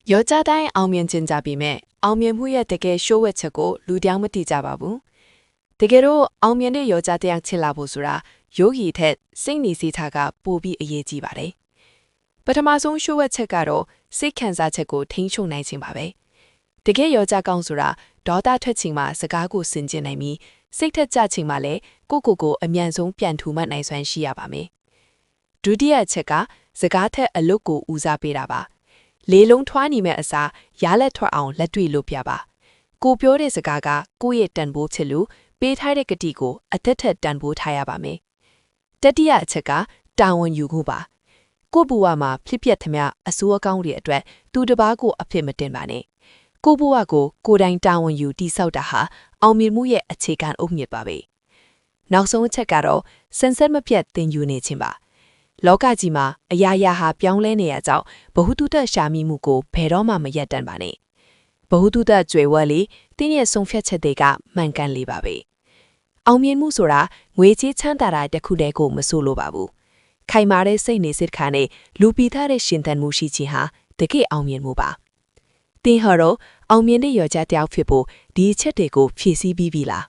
여자다인 아우면 진자비매 아우면 후에 되게 쇼웨체고 루디앙무 디자바부 대개로 아우면의 여자 대양 칠라보수라 여기 대 생리시차가 뽀비 예지바래ပထမဆုံး 쇼웨체가로 세캔사체고 탱총나이징바베 대개 여자 강수라 더다 퇴칭마 스가고 신진나이미 색태자칭마레 꼬꼬고 엄연송 변투만 나이선 시야바메 두디아체가 스가테 알로고 우자베라바 레롱ထွားနီမဲ့အစားရလက်ထွက်အောင်လက်တွေ့လုပ်ပြပါကိုပြောတဲ့စကားကကိုယ့်ရဲ့တန်ဖိုးချစ်လို့ပေးထားတဲ့ကတိကိုအသက်ထက်တန်ဖိုးထားရပါမယ်တတိယအချက်ကတာဝန်ယူဖို့ပါကိုဘဝမှာဖြစ်ပျက်သမျှအစိုးအကောင်းတွေအတွက်သူတစ်ပါးကိုအဖြစ်မတင်ပါနဲ့ကိုဘဝကိုကိုယ်တိုင်တာဝန်ယူတည်ဆောက်တာဟာအောင်မြင်မှုရဲ့အခြေခံအုတ်မြစ်ပါပဲနောက်ဆုံးအချက်ကတော့စင်ဆက်မပြတ်သင်ယူနေခြင်းပါလောကကြီးမှာအရာရာဟာပြောင်းလဲနေရကြောင်းဘဟုတုတရှာမိမှုကိုဘယ်တော့မှမရက်တန့်ပါနဲ့ဘဟုတုတကြွယ်ဝလေတင်းရဲ့ဆုံးဖြတ်ချက်တွေကမှန်ကန်လေပါပဲအောင်မြင်မှုဆိုတာငွေချေးချမ်းသာတာတစ်ခုတည်းကိုမဆိုလိုပါဘူးခိုင်မာတဲ့စိတ်နေစိတ်ခါနဲ့လူပီထားတဲ့ရှင်သန်မှုရှိခြင်းဟာတကယ့်အောင်မြင်မှုပါတင်းဟာတော့အောင်မြင်တဲ့ယောက်ျားတစ်ယောက်ဖြစ်ဖို့ဒီအချက်တွေကိုဖြည့်ဆည်းပြီးပြီလား